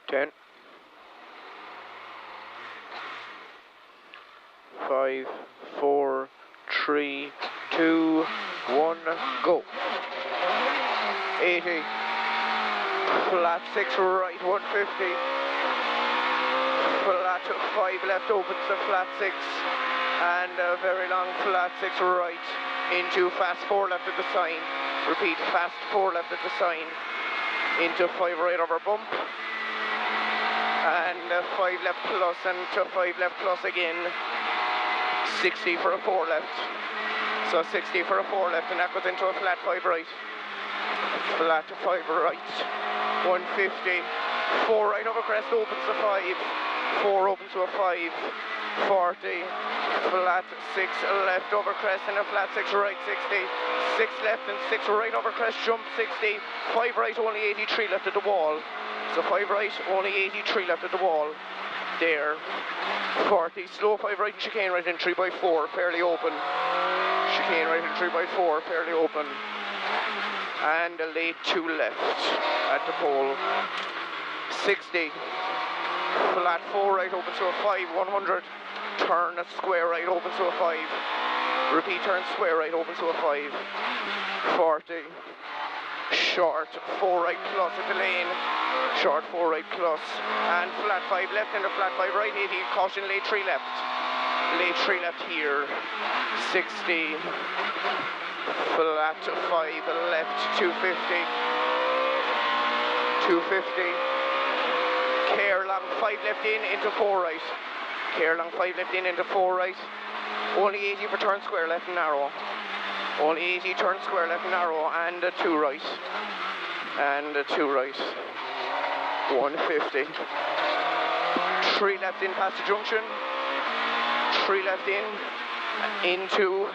10, 5, 4, 3, 2, 1, go. 80, flat 6 right, 150, flat 5 left opens to flat 6, and a very long flat 6 right into fast 4 left at the sign. Repeat, fast 4 left at the sign into 5 right over bump, and 5 left plus and to 5 left plus again. 60 for a 4 left, so 60 for a 4 left, and that goes into a flat 5 right, flat 5 right, 150, 4 right over crest opens to 5, 4 opens to a 5, 40, flat 6 left over crest and a flat 6 right, 60, 6 left and 6 right over crest, jump 60, 5 right, only 83 left at the wall, so 5 right, only 83 left at the wall, there, 40, slow 5 right and chicane right in 3 by 4, fairly open, chicane right in 3 by 4, fairly open, and a late 2 left at the pole, 60, flat 4 right open to a 5, 100, turn a square right open to a 5, repeat turn square right open to a 5, 40, short 4 right plus at the lane, short 4 right plus, and flat 5 left into flat 5 right, 80, caution late 3 left here, 60, flat 5 left, 250, care long 5 left in into 4 right, care long 5 left in into 4 right, only 80 for turn square left and narrow, only 80 turn square left and narrow, and a 2 right, and a 2 right, 150, 3 left in past the junction, 3 left in, into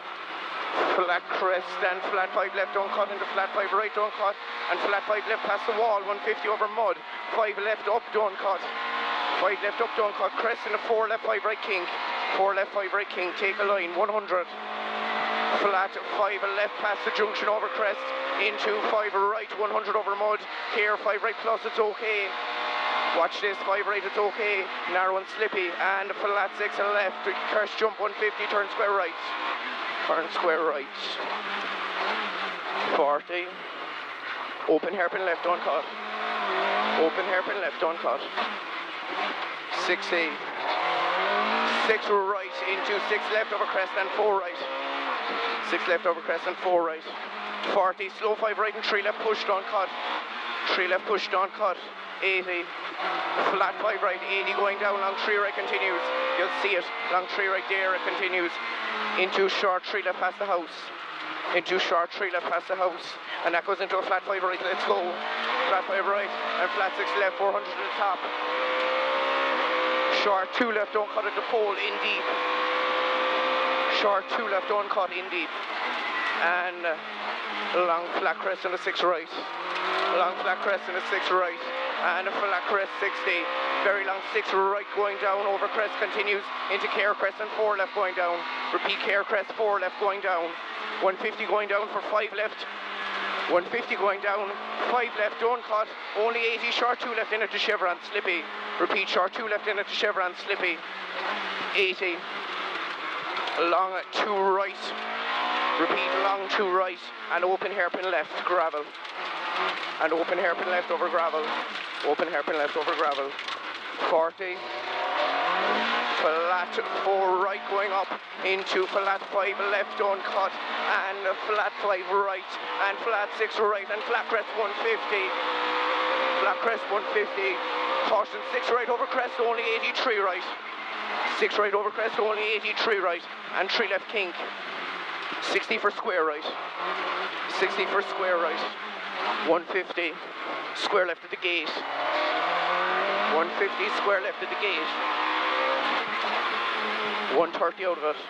flat crest and flat 5 left, don't cut into flat 5 right, don't cut, and flat 5 left past the wall, 150 over mud, 5 left up, don't cut, 5 left up, don't cut, crest and a 4 left 5 right kink, 4 left 5 right kink, take a line, 100, flat 5 left past the junction over crest, into 5 right, 100 over mud, here 5 right plus, it's okay, watch this, 5 right, it's okay, narrow and slippy, and flat 6 left, crest jump 150, turn square right, turn square right, 40, open hairpin left, don't cut, open hairpin left, don't cut, 60, 6 right into 6 left over crest and 4 right, 6 left over crest and 4 right, 40, slow 5 right and 3 left push, don't cut, 3 left push, don't cut, 80, flat 5 right, 80 going down, long 3 right continues, you'll see it, long 3 right there, it continues, into short 3 left past the house, into short 3 left past the house, and that goes into a flat 5 right, let's go, flat 5 right, and flat 6 left, 400 to the top, short 2 left, don't cut at the pole, in deep, short 2 left, don't cut, in deep, and long flat crest and a 6 right, long flat crest and a 6 right, and a flat crest 60, very long 6 right going down over crest, continues into care crest and 4 left going down, repeat care crest 4 left going down, 150 going down for 5 left, 150 going down, 5 left, don't cut, only 80, short 2 left in it to chevron, slippy, repeat short 2 left in it to chevron, slippy, 80, long 2 right, repeat long 2 right, and open hairpin left, gravel, and open hairpin left over gravel, open hairpin left over gravel, 40, flat 4 right going up, into flat 5 left, don't cut, and flat 5 right, and flat 6 right, and flat crest 150, flat crest 150, caution 6 right over crest, only 83 right, 6 right over crest, only 83 right, and 3 left kink, 60 for square right, 60 for square right, 150, square left at the gate, 150, square left at the gate, 130 out of it,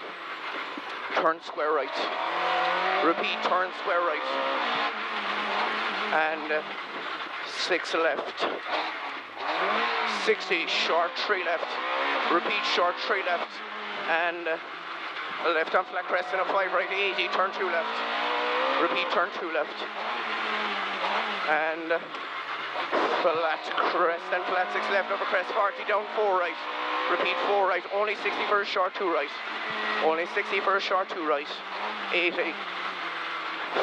turn square right, repeat turn square right, and 6 left, 60, short 3 left, repeat short 3 left, and left on flat crest and a 5 right, 80, turn 2 left, repeat turn 2 left, and flat crest and flat 6 left over crest, 40 down 4 right, repeat 4 right, only 60 for a short 2 right, only 60 for a short 2 right, 80,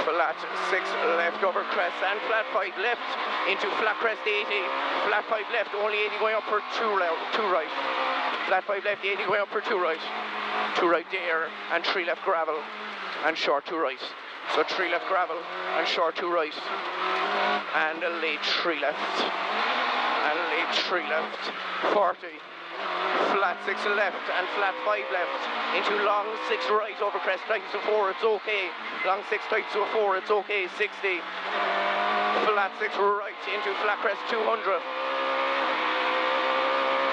flat 6 left over crest and flat 5 left into flat crest 80, flat 5 left, only 80 going up for 2 right, flat 5 left, 80 going up for 2 right there and 3 left gravel and short 2 right, so 3 left gravel and short 2 right and a late 3 left and a late 3 left, 40, flat 6 left and flat 5 left into long 6 right over crest, tightens to 4, it's okay, long 6 tightens to a 4, it's okay, 60, flat 6 right into flat crest 200,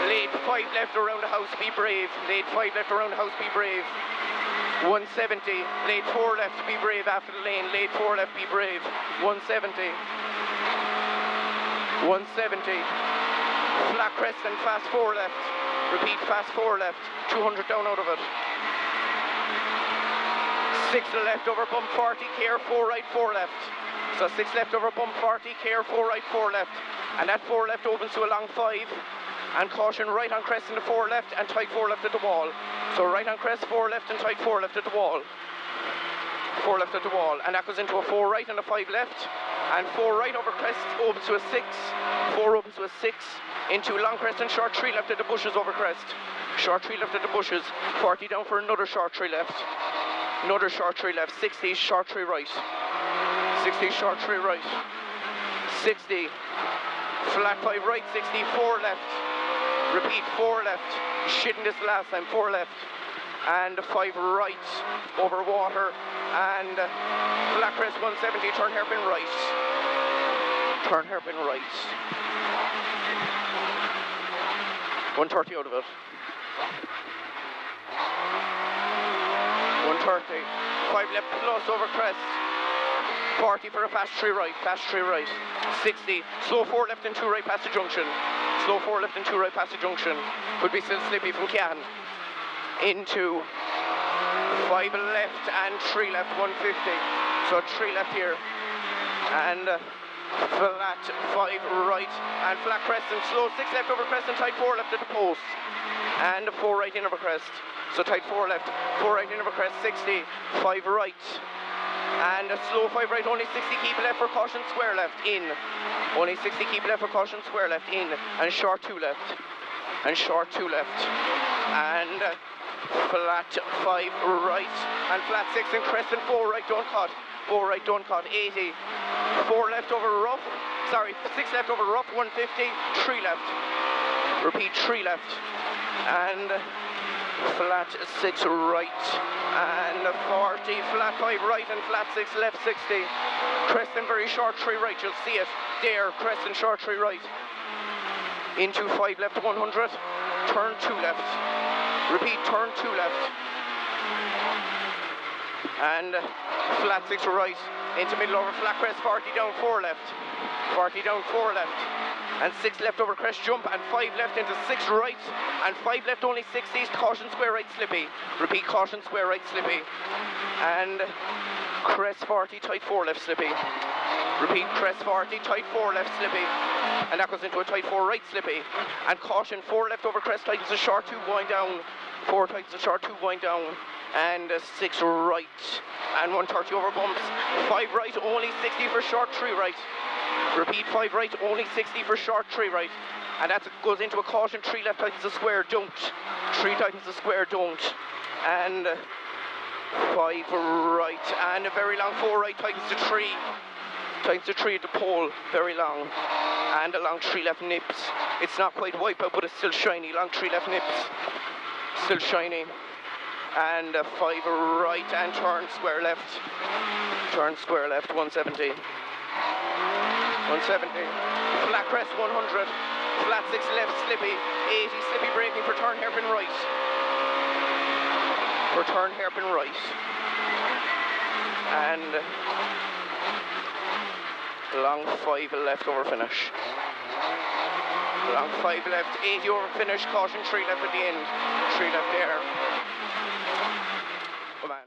late 5 left around the house, be brave, late 5 left around the house, be brave, 170, late 4 left, be brave after the lane, late 4 left, be brave, 170, flat crest and fast 4 left, repeat fast 4 left, 200 down out of it, 6 left over bump 40, care 4 right, 4 left, so 6 left over bump 40, care 4 right, 4 left, and that 4 left opens to a long 5, and caution right on crest into 4 left and tight 4 left at the wall, so right on crest 4 left and tight 4 left at the wall, 4 left at the wall, and that goes into a 4 right and a 5 left, and 4 right over crest opens to a 6, 4 opens to a 6, into long crest and short 3 left at the bushes over crest, short 3 left at the bushes, 40 down for another short 3 left, another short 3 left, 60 short 3 right, 60 short 3 right, 60, flat 5 right, 60, 4 left, repeat 4 left, shitting this last time, 4 left, and 5 right over water, and flat crest 170, turn hairpin right, turn hairpin right, 130 out of it, 130, 5 left plus over crest, 40 for a fast 3 right, 60, slow 4 left and 2 right past the junction, slow 4 left and 2 right past the junction, could be still slippy from Cahan, into 5 left and 3 left, 150, so 3 left here, and flat 5 right, and flat crest and slow 6 left over crest and tight 4 left at the post, and 4 right in over crest, so tight 4 left, 4 right in over crest, 60, 5 right, and a slow 5 right, only 60, keep left for caution, square left, in, only 60, keep left for caution, square left, in, and short 2 left, and short 2 left, and flat 5 right, and flat 6 and crest and 4 right, don't cut, 4 right, don't cut, 80, 4 left over rough, sorry, 6 left over rough, 150, 3 left, repeat 3 left, and flat 6 right, and 40, flat 5 right and flat 6 left, 60, crest and very short 3 right, you'll see it, there, crest and short 3 right, into 5 left, 100, turn 2 left, repeat, turn 2 left, and flat 6 right, into middle over flat crest, 40 down 4 left, 40 down 4 left, and 6 left over crest jump, and 5 left into 6 right, and 5 left only 60, caution square right slippy, repeat caution square right slippy, and crest 40, tight 4 left slippy, repeat crest 40, tight 4 left slippy, and that goes into a tight 4 right slippy, and caution 4 left over crest, tightens a short 2 going down, 4 tightens a short 2 going down, and 6 right, and 130 over bumps, 5 right, only 60 for short 3 right, repeat 5 right, only 60 for short 3 right, and that goes into a caution, 3 left tightens a square, don't, 3 tightens a square, don't, and 5 right, and a very long 4 right, tightens to 3, tightens to 3 at the pole, very long, and a long 3 left nips, it's not quite wipeout but it's still shiny, long 3 left nips, still shiny, and 5 right and turn square left, 170, 170, flat crest 100, flat 6 left slippy, 80 slippy braking for turn hairpin right, and long 5 left over finish, long 5 left, 80 over finish, caution 3 left at the end, 3 left there,